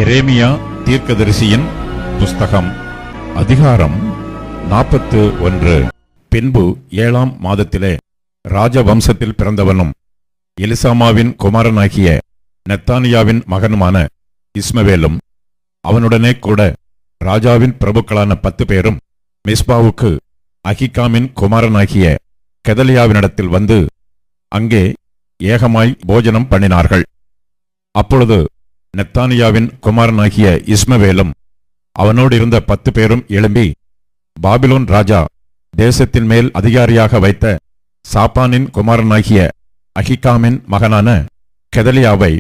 எரேமியா தீர்க்கதரிசியின் புஸ்தகம் அதிகாரம் 41. பின்பு 7ஆம் மாதத்திலே ராஜவம்சத்தில் பிறந்தவனும் எலிசாமாவின் குமாரனாகிய நெத்தானியாவின் மகனுமான இஸ்மவேலும் அவனுடனே கூட ராஜாவின் பிரபுக்களான 10 பேரும் மிஸ்பாவுக்கு அகிகாமின் குமாரனாகிய கெதலியாவினிடத்தில் வந்து அங்கே ஏகமாய் போஜனம் பண்ணினார்கள். அப்பொழுது நெத்தானியாவின் குமாரனாகிய இஸ்மவேலும் அவனோடு இருந்த 10 பேரும் எழும்பி பாபிலோன் ராஜா தேசத்தின் மேல் அதிகாரியாக வைத்த சாப்பானின் குமாரனாகிய அகிகாமின் மகனான கெதலியாவை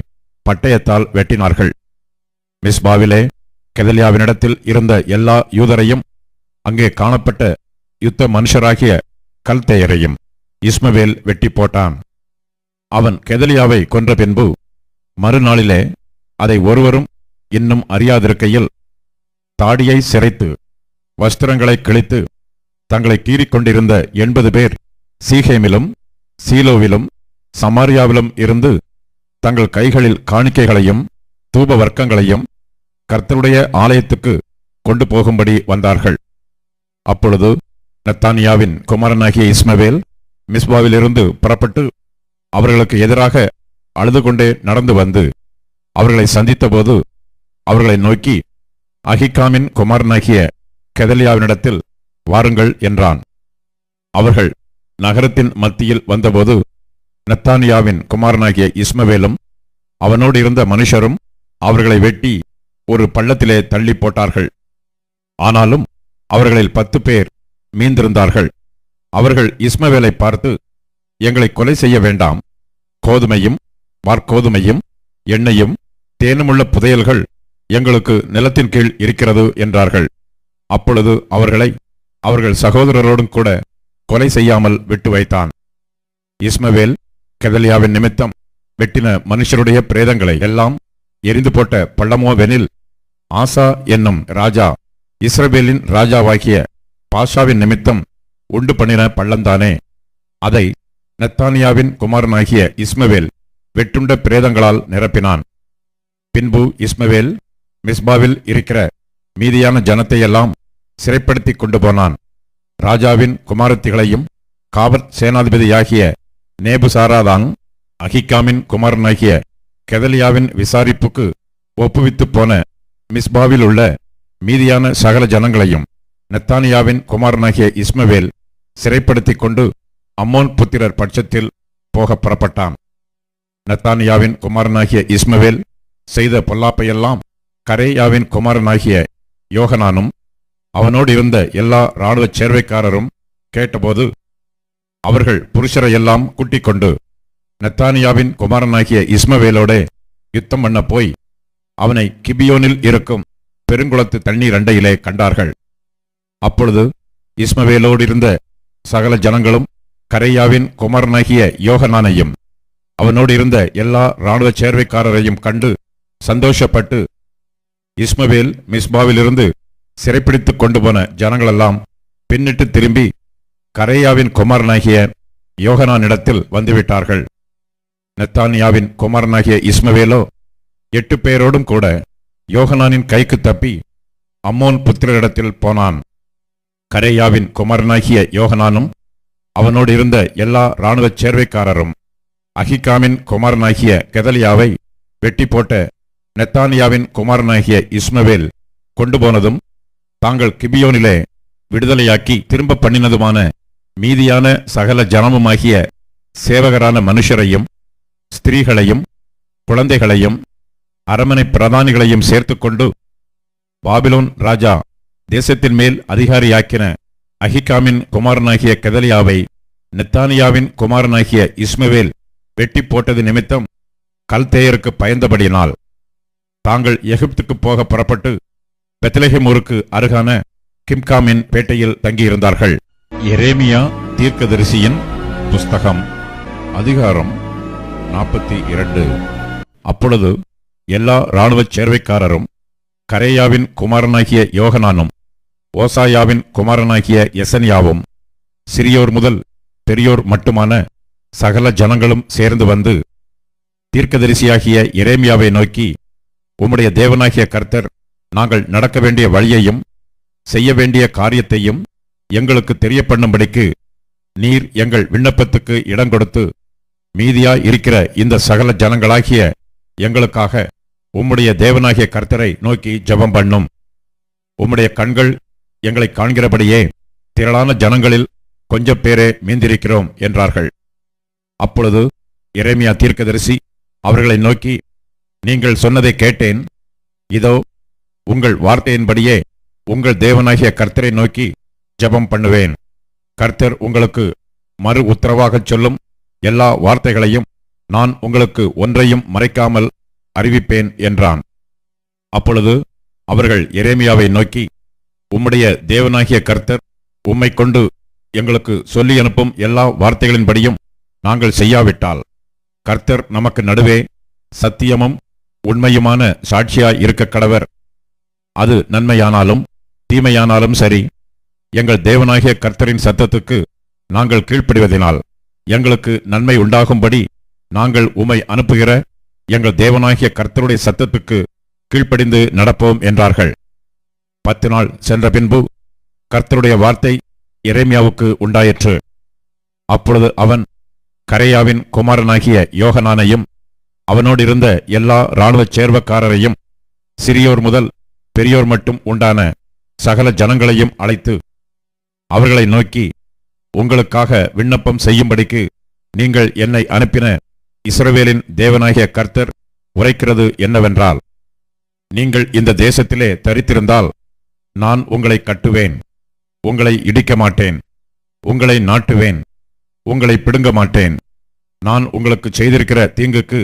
பட்டயத்தால் வெட்டினார்கள். மிஸ்பாவிலே கெதலியாவினிடத்தில் இருந்த எல்லா யூதரையும் அங்கே காணப்பட்ட யுத்த மனுஷராகிய கல்தேயரையும் இஸ்மவேல் வெட்டி போட்டான். அவன் கெதலியாவை கொன்ற பின்பு மறுநாளிலே அதை ஒருவரும் இன்னும் அறியாதிருக்கையில் தாடியை சிரைத்து வஸ்திரங்களை கிழித்து தங்களை கீறிக்கொண்டிருந்த 80 பேர் சீகேமிலும் சீலோவிலும் சமாரியாவிலும் இருந்து தங்கள் கைகளில் காணிக்கைகளையும் தூப வர்க்கங்களையும் கர்த்தருடைய ஆலயத்துக்கு கொண்டு போகும்படி வந்தார்கள். அப்பொழுது நெத்தானியாவின் குமாரனாகிய இஸ்மவேல் மிஸ்பாவிலிருந்து புறப்பட்டு அவர்களுக்கு எதிராக அழுது கொண்டே நடந்து வந்து அவர்களை சந்தித்தபோது அவர்களை நோக்கி, அகிகாமின் குமாரனாகிய கெதலியாவினிடத்தில் வாருங்கள் என்றான். அவர்கள் நகரத்தின் மத்தியில் வந்தபோது நெத்தானியாவின் குமாரனாகிய இஸ்மவேலும் அவனோடு இருந்த மனுஷரும் அவர்களை வெட்டி ஒரு பள்ளத்திலே தள்ளி போட்டார்கள். ஆனாலும் அவர்களில் 10 பேர் மீந்திருந்தார்கள். அவர்கள் இஸ்மவேலை பார்த்து, எங்களை கொலை செய்ய வேண்டாம், கோதுமையும் வார்கோதுமையும் எண்ணெயும் தேனுமுள்ள புதையல்கள் எங்களுக்கு நிலத்தின் கீழ் இருக்கிறது என்றார்கள். அப்பொழுது அவர்களை அவர்கள் சகோதரரோடும் கூட கொலை செய்யாமல் விட்டு வைத்தான். இஸ்மவேல் கெதலியாவின் நிமித்தம் வெட்டின மனுஷருடைய பிரேதங்களை எல்லாம் எரிந்து போட்ட பள்ளமோவெனில் ஆசா என்னும் ராஜா இஸ்ரவேலின் ராஜாவாகிய பாஷாவின் நிமித்தம் உண்டு பண்ணின பள்ளந்தானே. அதை நெத்தானியாவின் குமாரனாகிய இஸ்மவேல் வெட்டுண்ட பிரேதங்களால் நிரப்பினான். பின்பு இஸ்மவேல் மிஸ்பாவில் இருக்கிற மீதியான ஜனத்தையெல்லாம் சிறைப்படுத்தி கொண்டு போனான். ராஜாவின் குமாரத்திகளையும் காவற் சேனாதிபதியாகிய நேபுசாராதான் அகிகாமின் குமாரனாகிய கெதலியாவின் விசாரிப்புக்கு ஒப்புவித்து போன மிஸ்பாவில் உள்ள மீதியான சகல ஜனங்களையும் நெத்தானியாவின் குமாரனாகிய இஸ்மவேல் சிறைப்படுத்தி கொண்டு அம்மோன் புத்திரர் பட்சத்தில் போக புறப்பட்டான். நெத்தானியாவின் குமாரனாகிய இஸ்மவேல் செய்த பொல்லாப்பையெல்லாம் கரேயாவின் குமாரனாகிய யோகனானும் அவனோடு இருந்த எல்லா இராணுவ சேர்வைக்காரரும் கேட்டபோது அவர்கள் புருஷரையெல்லாம் கூட்டிக் கொண்டு நெத்தானியாவின் குமாரனாகிய இஸ்மவேலோடே யுத்தம் பண்ண போய் அவனை கிபியோனில் இருக்கும் பெருங்குளத்து தண்ணீர் அண்டையிலே கண்டார்கள். அப்பொழுது இஸ்மவேலோடு இருந்த சகல ஜனங்களும் கரேயாவின் குமாரனாகிய யோகனானையும் அவனோடு இருந்த எல்லா இராணுவ சேர்வைக்காரரையும் கண்டு சந்தோஷப்பட்டு இஸ்மவேல் மிஸ்பாவிலிருந்து சிறைப்பிடித்துக் கொண்டு போன ஜனங்களெல்லாம் பின்னிட்டு திரும்பி கரேயாவின் குமாரனாகிய யோகனானிடத்தில் வந்துவிட்டார்கள். நெத்தானியாவின் குமாரனாகிய இஸ்மவேலோ 8 பேரோடும் கூட யோகனானின் கைக்கு தப்பி அம்மோன் புத்திரரிடத்தில் போனான். கரேயாவின் குமாரனாகிய யோகனானும் அவனோடு இருந்த எல்லா இராணுவ சேர்வைக்காரரும் அகிகாமின் குமாரனாகிய கெதலியாவை வெட்டி போட்ட நெத்தானியாவின் குமாரனாகிய இஸ்மவேல் கொண்டு போனதும் தாங்கள் கிபியோனிலே விடுதலையாக்கி திரும்ப பண்ணினதுமான மீதியான சகல ஜனமுமாகிய சேவகரான மனுஷரையும் ஸ்திரீகளையும் குழந்தைகளையும் அரமனை பிரதானிகளையும் சேர்த்துக்கொண்டு பாபிலோன் ராஜா தேசத்தின் மேல் அதிகாரியாக்கின அகிகாமின் குமாரனாகிய கெதலியாவை நெத்தானியாவின் குமாரனாகிய இஸ்மவேல் வெட்டி போட்டது நிமித்தம் கல்தேயருக்கு பயந்தபடியினால் தாங்கள் எகிப்துக்கு போக புறப்பட்டு பெத்லெகேம் ஊருக்கு அருகான கிம்காமின் பேட்டையில் தங்கியிருந்தார்கள். எரேமியா தீர்க்கதரிசியின் புஸ்தகம் அதிகாரம் 42. அப்பொழுது எல்லா இராணுவ சேர்வைக்காரரும் கரேயாவின் குமாரனாகிய யோகனானும் ஓசாயாவின் குமாரனாகிய எசனியாவும் சிறியோர் முதல் பெரியோர் மட்டுமான சகல ஜனங்களும் சேர்ந்து வந்து தீர்க்கதரிசியாகிய எரேமியாவை நோக்கி, உம்முடைய தேவனாகிய கர்த்தர் நாங்கள் நடக்க வேண்டிய வழியையும் செய்ய வேண்டிய காரியத்தையும் எங்களுக்கு தெரியப்பண்ணும்படிக்கு நீர் எங்கள் விண்ணப்பத்துக்கு இடம் கொடுத்து மீதியாய் இருக்கிற இந்த சகல ஜனங்களாகிய எங்களுக்காக உம்முடைய தேவனாகிய கர்த்தரை நோக்கி ஜெபம் பண்ணும். உம்முடைய கண்கள் எங்களை காண்கிறபடியே திரளான ஜனங்களில் கொஞ்சம் பேரே மீந்திருக்கிறோம் என்றார்கள். அப்பொழுது எரேமியா தீர்க்கதரிசி அவர்களை நோக்கி, நீங்கள் சொன்னதை கேட்டேன். இதோ உங்கள் வார்த்தையின்படியே உங்கள் தேவனாகிய கர்த்தரை நோக்கி ஜெபம் பண்ணுவேன். கர்த்தர் உங்களுக்கு மறு உத்தரவாகச் சொல்லும் எல்லா வார்த்தைகளையும் நான் உங்களுக்கு ஒன்றையும் மறைக்காமல் அறிவிப்பேன் என்றான். அப்பொழுது அவர்கள் எரேமியாவை நோக்கி, உம்முடைய தேவனாகிய கர்த்தர் உம்மை கொண்டு எங்களுக்கு சொல்லி அனுப்பும் எல்லா வார்த்தைகளின்படியும் நாங்கள் செய்யாவிட்டால் கர்த்தர் நமக்கு நடுவே சத்தியமும் உண்மையுமான சாட்சியாய் இருக்க கடவர். அது நன்மையானாலும் தீமையானாலும் சரி, எங்கள் தேவனாகிய கர்த்தரின் சத்தத்துக்கு நாங்கள் கீழ்ப்படிவதினால் எங்களுக்கு நன்மை உண்டாகும்படி நாங்கள் உம்மை அனுப்புகிற எங்கள் தேவனாகிய கர்த்தருடைய சத்தத்துக்கு கீழ்ப்படிந்து நடப்போம் என்றார்கள். 10 நாள் சென்ற பின்பு கர்த்தருடைய வார்த்தை எரேமியாவுக்கு உண்டாயிற்று. அப்பொழுது அவன் கரேயாவின் குமாரனாகிய யோகனானையும் அவனோடு இருந்த எல்லா இராணுவச் சேர்வக்காரரையும் சிறியோர் முதல் பெரியோர் மட்டும் உண்டான சகல ஜனங்களையும் அழைத்து அவர்களை நோக்கி, உங்களுக்காக விண்ணப்பம் செய்யும்படிக்கு நீங்கள் என்னை அனுப்பின இஸ்ரவேலின் தேவனாகிய கர்த்தர் உரைக்கிறது என்னவென்றால், நீங்கள் இந்த தேசத்திலே தரித்திருந்தால் நான் உங்களை கட்டுவேன், உங்களை இடிக்க மாட்டேன், உங்களை நாட்டுவேன், உங்களை பிடுங்க மாட்டேன். நான் உங்களுக்கு செய்திருக்கிற தீங்குக்கு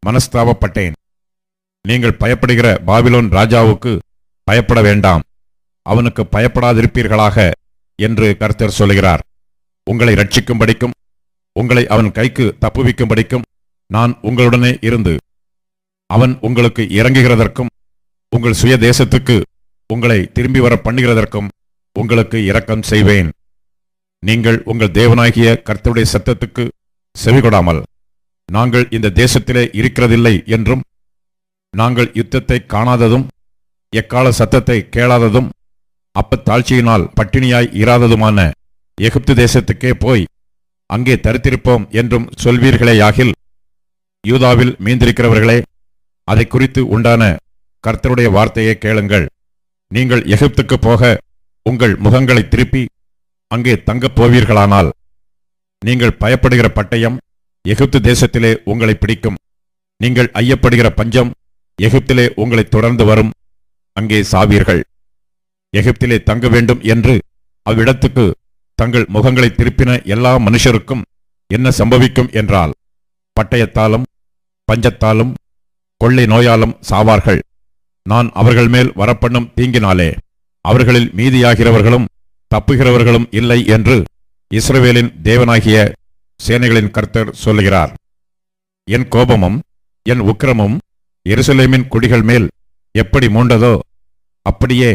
மனஸ்தாபப்பட்டேன். நீங்கள் பயப்படுகிற பாபிலோன் ராஜாவுக்கு பயப்பட வேண்டாம், அவனுக்கு பயப்படாதிருப்பீர்களாக என்று கர்த்தர் சொல்கிறார். உங்களை ரட்சிக்கும்படிக்கும் உங்களை அவன் கைக்கு தப்புவிக்கும்படிக்கும் நான் உங்களுடனே இருந்து அவன் உங்களுக்கு இறங்குகிறதற்கும் உங்கள் சுய தேசத்துக்கு உங்களை திரும்பி வர பண்ணுகிறதற்கும் உங்களுக்கு இரக்கம் செய்வேன். நீங்கள் உங்கள் தேவனாகிய கர்த்தருடைய சத்தத்துக்கு செவிகொடாமல் நாங்கள் இந்த தேசத்திலே இருக்கிறதில்லை என்றும், நாங்கள் யுத்தத்தை காணாததும் எக்கால சத்தத்தை கேளாததும் அப்பத்தாழ்ச்சியினால் பட்டினியாய் இராததுமான எகிப்து தேசத்துக்கே போய் அங்கே தரித்திருப்போம் என்றும் சொல்வீர்களேயாகில், யூதாவில் மீந்திருக்கிறவர்களே, அதை குறித்து உண்டான கர்த்தருடைய வார்த்தையை கேளுங்கள். நீங்கள் எகிப்துக்கு போக உங்கள் முகங்களை திருப்பி அங்கே தங்கப் போவீர்களானால் நீங்கள் பயப்படுகிற பட்டயம் எகிப்து தேசத்திலே உங்களை பிடிக்கும். நீங்கள் ஐயப்படுகிற பஞ்சம் எகிப்திலே உங்களை தொடர்ந்து வரும். அங்கே சாவீர்கள். எகிப்திலே தங்க வேண்டும் என்று அவ்விடத்துக்கு தங்கள் முகங்களை திருப்பின எல்லா மனுஷருக்கும் என்ன சம்பவிக்கும் என்றால், பட்டயத்தாலும் பஞ்சத்தாலும் கொள்ளை நோயாலும் சாவார்கள். நான் அவர்கள் மேல் வரப்பண்ணும் தீங்கினாலே அவர்களில் மீதியாகிறவர்களும் தப்புகிறவர்களும் இல்லை என்று இஸ்ரவேலின் தேவனாகிய சேனைகளின் கர்த்தர் சொல்லுகிறார். என் கோபமும் என் உக்கிரமும் எருசலேமின் குடிகள் மேல் எப்படி மூண்டதோ அப்படியே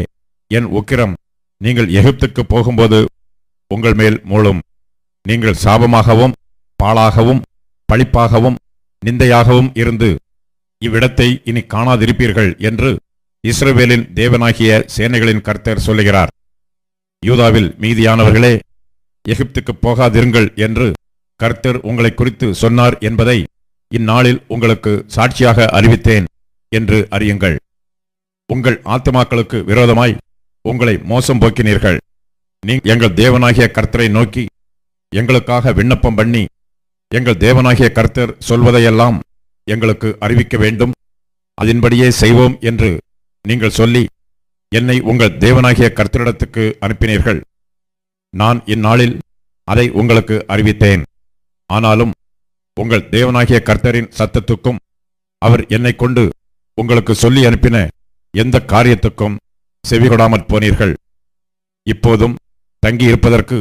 என் உக்கிரம் நீங்கள் எகிப்துக்கு போகும்போது உங்கள் மேல் மூளும். நீங்கள் சாபமாகவும் பாழாகவும் பழிப்பாகவும் நிந்தையாகவும் இருந்து இவ்விடத்தை இனி காணாதிருப்பீர்கள் என்று இஸ்ரவேலின் தேவனாகிய சேனைகளின் கர்த்தர் சொல்லுகிறார். யூதாவில் மீதியானவர்களே, எகிப்துக்கு போகாதிருங்கள் என்று கர்த்தர் உங்களை குறித்து சொன்னார் என்பதை இந்நாளில் உங்களுக்கு சாட்சியாக அறிவித்தேன் என்று அறியுங்கள். உங்கள் ஆத்துமாக்களுக்கு விரோதமாய் உங்களை மோசம் போக்கினீர்கள். எங்கள் தேவனாகிய கர்த்தரை நோக்கி எங்களுக்காக விண்ணப்பம் பண்ணி எங்கள் தேவனாகிய கர்த்தர் சொல்வதையெல்லாம் எங்களுக்கு அறிவிக்க வேண்டும், அதன்படியே செய்வோம் என்று நீங்கள் சொல்லி என்னை உங்கள் தேவனாகிய கர்த்தரிடத்துக்கு அனுப்பினீர்கள். நான் இந்நாளில் அதை உங்களுக்கு அறிவித்தேன். ஆனாலும் உங்கள் தேவனாகிய கர்த்தரின் சத்தத்துக்கும் அவர் என்னை கொண்டு உங்களுக்கு சொல்லி அனுப்பின எந்த காரியத்துக்கும் செவிகொடாமற் போனீர்கள். இப்போதும் தங்கியிருப்பதற்கு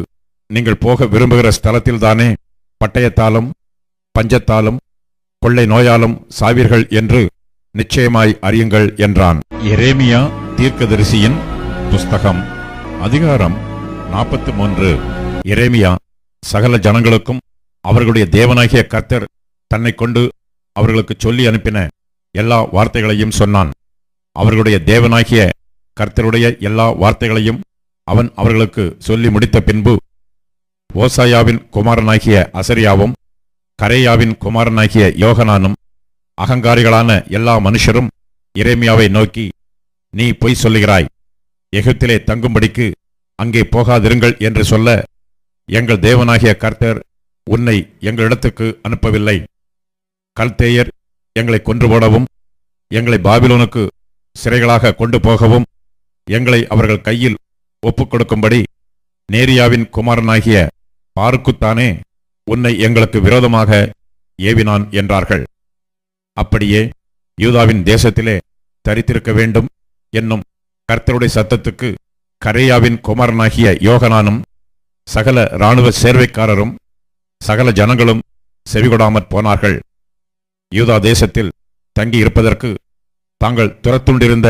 நீங்கள் போக விரும்புகிற ஸ்தலத்தில்தானே பட்டயத்தாலும் பஞ்சத்தாலும் கொள்ளை நோயாலும் சாவீர்கள் என்று நிச்சயமாய் அறியுங்கள் என்றான். எரேமியா தீர்க்கதரிசியின் புஸ்தகம் அதிகாரம் 43. எரேமியா சகல ஜனங்களுக்கும் அவர்களுடைய தேவனாகிய கர்த்தர் தன்னை கொண்டு அவர்களுக்கு சொல்லி அனுப்பின எல்லா வார்த்தைகளையும் சொன்னான். அவர்களுடைய தேவனாகிய கர்த்தருடைய எல்லா வார்த்தைகளையும் அவன் அவர்களுக்கு சொல்லி முடித்த பின்பு, ஓசாயாவின் குமாரனாகிய அசரியாவும் கரேயாவின் குமாரனாகிய யோகனானும் அகங்காரிகளான எல்லா மனுஷரும் எரேமியாவை நோக்கி, நீ பொய் சொல்லுகிறாய், எகிப்திலே தங்கும்படிக்கு அங்கே போகாதிருங்கள் என்று சொல்ல, எங்கள் தேவனாகிய கர்த்தர் உன்னை எங்களிடத்துக்கு அனுப்பவில்லை. கல்தேயர் எங்களை கொன்று போடவும் எங்களை பாபிலோனுக்கு சிறைகளாக கொண்டு போகவும் எங்களை அவர்கள் கையில் ஒப்புக் கொடுக்கும்படி நேரியாவின் குமாரனாகிய பாருக்குத்தானே உன்னை எங்களுக்கு விரோதமாக ஏவினான் என்றார்கள். அப்படியே யூதாவின் தேசத்திலே தரித்திருக்க வேண்டும் என்னும் கர்த்தருடைய சத்தத்துக்கு கரேயாவின் குமாரனாகிய யோகனானும் சகல இராணுவ சேர்வைக்காரரும் சகல ஜனங்களும் செவிகொடாமற் போனார்கள். யூதா தேசத்தில் தங்கி இருப்பதற்கு தாங்கள் துரத்துண்டிருந்த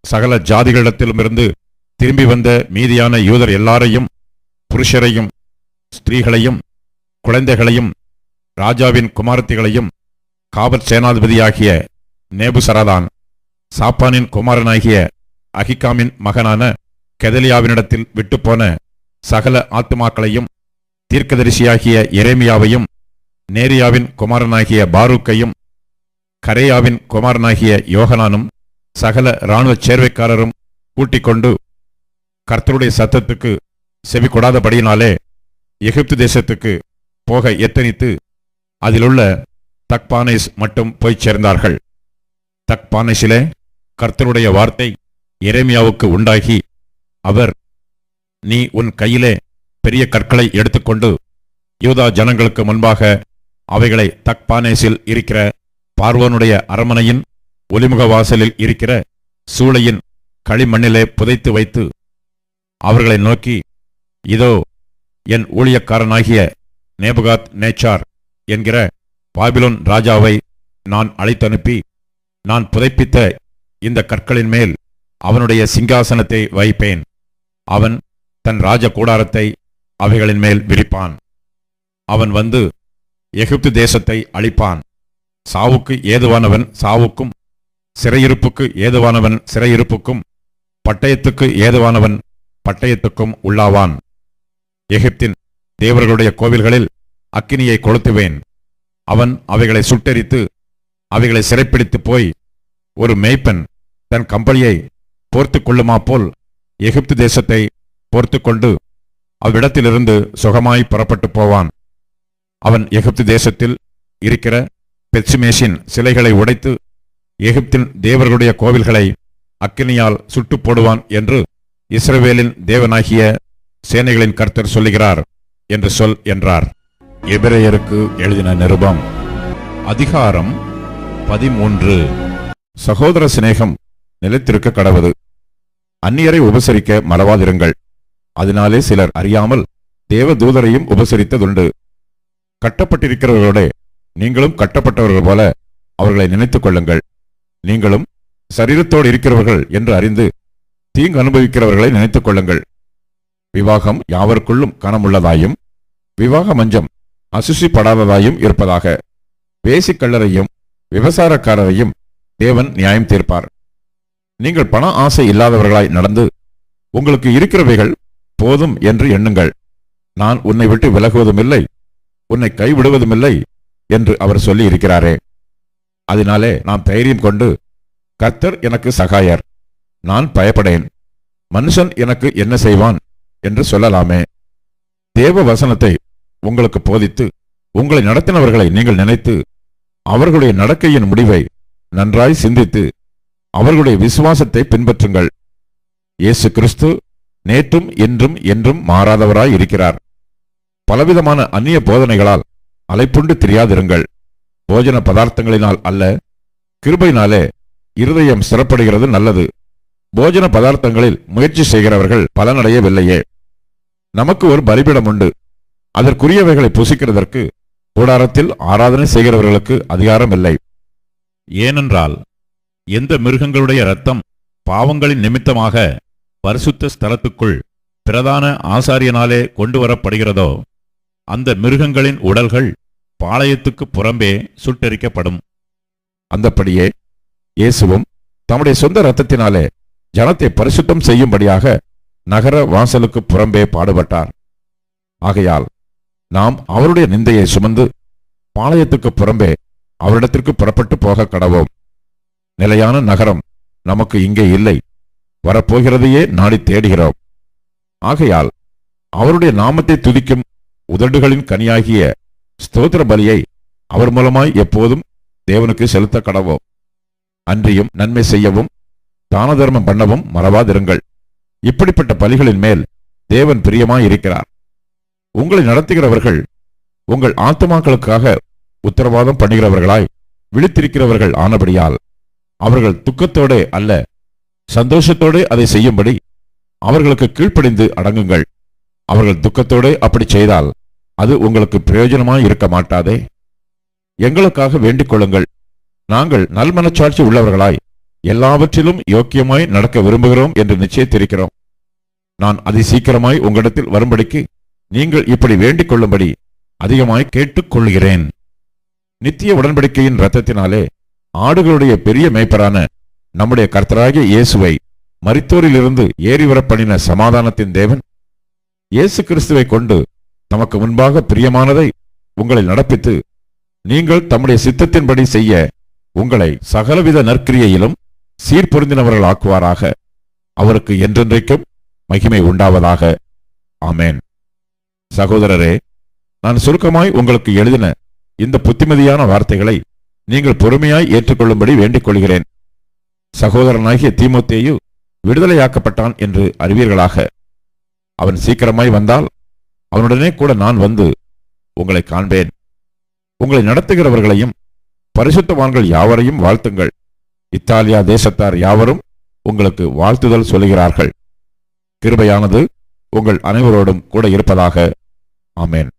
சகல ஜாதிகளிடத்திலுமிருந்து திரும்பி வந்த மீதியான யூதர் எல்லாரையும், புருஷரையும் ஸ்திரீகளையும் குழந்தைகளையும் ராஜாவின் குமாரத்திகளையும் காவற் சேனாதிபதியாகிய நேபுசரதான் சாப்பானின் குமாரனாகிய அகிகாமின் மகனான கெதலியாவினிடத்தில் விட்டுப்போன சகல ஆத்துமாக்களையும் தீர்க்கதரிசியாகிய எரேமியாவையும் நேரியாவின் குமாரனாகிய பாரூக்கையும் கரேயாவின் குமாரனாகிய யோகனானும் சகல இராணுவ சேர்வைக்காரரும் கூட்டிக் கொண்டு கர்த்தருடைய சத்தத்துக்கு செவி கொடாதபடியினாலே எகிப்து தேசத்துக்கு போக எத்தனித்து அதிலுள்ள தக்பானேஸ் மட்டும் போய்ச் சேர்ந்தார்கள். தக்பானேசிலே கர்த்தருடைய வார்த்தை எரேமியாவுக்கு உண்டாகி, அவர், நீ உன் கையிலே பெரிய கற்களை எடுத்துக்கொண்டு யூதா ஜனங்களுக்கு முன்பாக அவைகளை தக்பானேசில் இருக்கிற பார்வோனுடைய அரமனையின் ஒலிமுக வாசலில் இருக்கிற சூளையின் களிமண்ணிலே புதைத்து வைத்து அவர்களை நோக்கி, இதோ என் ஊழியக்காரனாகிய நேபுகாத் நேச்சார் என்கிற பாபிலோன் ராஜாவை நான் அழைத்தனுப்பி, நான் புதைப்பித்த இந்த கற்களின் மேல் அவனுடைய சிங்காசனத்தை வைப்பேன். அவன் தன் ராஜ கூடாரத்தை அவைகளின் மேல் விரிப்பான். அவன் வந்து எகிப்து தேசத்தை அழிப்பான். சாவுக்கு ஏதுவானவன் சாவுக்கும், சிறையிருப்புக்கு ஏதுவானவன் சிறையிருப்புக்கும், பட்டயத்துக்கு ஏதுவானவன் பட்டயத்துக்கும் உள்ளாவான். எகிப்தின் தேவர்களுடைய கோவில்களில் அக்கினியை கொளுத்துவேன். அவன் அவைகளை சுட்டெரித்து அவைகளை சிறைப்பிடித்து போய் ஒரு மேய்ப்பன் தன் கம்பளியை போர்த்து கொள்ளுமா போல் எகிப்து தேசத்தை போர்த்து கொண்டு அவ்விடத்திலிருந்து சுகமாய் புறப்பட்டு போவான். அவன் எகிப்து தேசத்தில் இருக்கிற பெத்சிமேசின் சிலைகளை உடைத்து எகிப்தின் தேவர்களுடைய கோவில்களை அக்கினியால் சுட்டு போடுவான் என்று இஸ்ரவேலின் தேவனாகிய சேனைகளின் கர்த்தர் சொல்லுகிறார் என்று சொல் என்றார். எபிரேயருக்கு எழுதின நிருபம் அதிகாரம் 13. சகோதர சிநேகம் நிலைத்திருக்க கடவது. அந்நியரை உபசரிக்க மறவாதிருங்கள். அதனாலே சிலர் அறியாமல் தேவ தூதரையும் உபசரித்ததுண்டு. கட்டப்பட்டிருக்கிறவர்களோட நீங்களும் கட்டப்பட்டவர்கள் போல அவர்களை நினைத்துக் கொள்ளுங்கள். நீங்களும் சரீரத்தோடு இருக்கிறவர்கள் என்று அறிந்து தீங்கு அனுபவிக்கிறவர்களை நினைத்துக் கொள்ளுங்கள். விவாகம் யாவருக்குள்ளும் கனமுள்ளதாயும் விவாக மஞ்சம் அசுசிப்படாததாயும் இருப்பதாக. வேசிக்கள்ளரையும் விபசாரக்காரரையும் தேவன் நியாயம் தீர்ப்பார். நீங்கள் பண ஆசை இல்லாதவர்களாய் நடந்து உங்களுக்கு இருக்கிறவைகள் போதும் என்று எண்ணுங்கள். நான் உன்னை விட்டு விலகுவதுமில்லை, உன்னை கைவிடுவதுமில்லை என்று அவர் சொல்லி இருக்கிறாரே. அதனாலே நாம் தைரியம் கொண்டு, கர்த்தர் எனக்கு சகாயர், நான் பயப்படேன், மனுஷன் எனக்கு என்ன செய்வான் என்று சொல்லலாமே. தேவ வசனத்தை உங்களுக்கு போதித்து உங்களை நடத்தினவர்களை நீங்கள் நினைத்து அவர்களுடைய நடக்கையின் முடிவை நன்றாய் சிந்தித்து அவர்களுடைய விசுவாசத்தை பின்பற்றுங்கள். இயேசு கிறிஸ்து நேற்றும் இன்றும் என்றும் மாறாதவராய் இருக்கிறார். பலவிதமான அந்நிய போதனைகளால் அலைப்புண்டு தெரியாதிருங்கள். போஜன பதார்த்தங்களினால் அல்ல, கிருபையினாலே இருதயம் சிறப்படுகிறது நல்லது. போஜன பதார்த்தங்களில் முயற்சி செய்கிறவர்கள் பலனடையவில்லையே. நமக்கு ஒரு பலிபீடம் உண்டு. அதற்குரியவைகளை புசிக்கிறதற்கு கூடாரத்தில் ஆராதனை செய்கிறவர்களுக்கு அதிகாரம் இல்லை. ஏனென்றால் எந்த மிருகங்களுடைய இரத்தம் பாவங்களின் நிமித்தமாக பரிசுத்த ஸ்தலத்துக்குள் பிரதான ஆசாரியனாலே கொண்டு வரப்படுகிறதோ, அந்த மிருகங்களின் உடல்கள் பாளையத்துக்கு புறம்பே சுட்டெரிக்கப்படும். அந்தப்படியே இயேசுவும் தம்முடைய சொந்த இரத்தத்தினாலே ஜனத்தை பரிசுத்தம் செய்யும்படியாக நகர வாசலுக்கு புறம்பே பாடுபட்டார். ஆகையால் நாம் அவருடைய நிந்தையை சுமந்து பாளையத்துக்கு புறம்பே அவரிடத்திற்கு புறப்பட்டு போக கடவோம். நிலையான நகரம் நமக்கு இங்கே இல்லை, வரப்போகிறதையே நாடி தேடுகிறோம். ஆகையால் அவருடைய நாமத்தை துதிக்கும் உதடுகளின் கனியாகிய ஸ்தோத்திர பலியை அவர் மூலமாய் எப்போதும் தேவனுக்கு செலுத்த கடவோம். அன்றியும் நன்மை செய்யவும் தான தர்மம் பண்ணவும் மறவாதிருங்கள். இப்படிப்பட்ட பலிகளின் மேல் தேவன் பிரியமாயிருக்கிறார். உங்களை நடத்துகிறவர்கள் உங்கள் ஆத்துமாக்களுக்காக உத்தரவாதம் பண்ணுகிறவர்களாய் விழித்திருக்கிறவர்கள் ஆனபடியால் அவர்கள் துக்கத்தோடே அல்ல, சந்தோஷத்தோடே அதை செய்யும்படி அவர்களுக்கு கீழ்ப்படிந்து அடங்குங்கள். அவர்கள் துக்கத்தோடே அப்படி செய்தால் அது உங்களுக்கு பிரயோஜனமாய் இருக்க மாட்டாதே. எங்களுக்காக வேண்டிக் கொள்ளுங்கள். நாங்கள் நல்மனச்சாட்சி உள்ளவர்களாய் எல்லாவற்றிலும் யோக்கியமாய் நடக்க விரும்புகிறோம் என்று நிச்சயித்திருக்கிறோம். நான் அதிசீக்கிரமாய் உங்களிடத்தில் வரும்படிக்கு நீங்கள் இப்படி வேண்டிக் கொள்ளும்படி அதிகமாய் கேட்டுக்கொள்கிறேன். நித்திய உடன்படிக்கையின் இரத்தத்தினாலே ஆடுகளுடைய பெரிய மேய்ப்பரான நம்முடைய கர்த்தராகிய இயேசுவை மரித்தோரிலிருந்து ஏறிவரப் பண்ணின சமாதானத்தின் தேவன் இயேசு கிறிஸ்துவை கொண்டு நமக்கு முன்பாக பிரியமானதை உங்களை நடப்பித்து நீங்கள் தம்முடைய சித்தத்தின்படி செய்ய உங்களை சகலவித நற்கிரியையிலும் சீர்பொருந்தினவர்கள் ஆக்குவாராக. அவருக்கு என்றென்றைக்கும் மகிமை உண்டாவதாக. ஆமேன். சகோதரரே, நான் சுருக்கமாய் உங்களுக்கு எழுதின இந்த புத்திமதியான வார்த்தைகளை நீங்கள் பொறுமையாய் ஏற்றுக்கொள்ளும்படி வேண்டிக் கொள்கிறேன். சகோதரனாகிய தீமோத்தேயு விடுதலையாக்கப்பட்டான் என்று அறிவீர்களாக. அவன் சீக்கிரமாய் வந்தால் அவனுடனே கூட நான் வந்து உங்களை காண்பேன். உங்களை நடத்துகிறவர்களையும் பரிசுத்தவான்கள் யாவரையும் வாழ்த்துங்கள். இத்தாலியா தேசத்தார் யாவரும் உங்களுக்கு வாழ்த்துதல் சொல்லுகிறார்கள். கிருபையானது உங்கள் அனைவரோடும் கூட இருப்பதாக. ஆமேன்.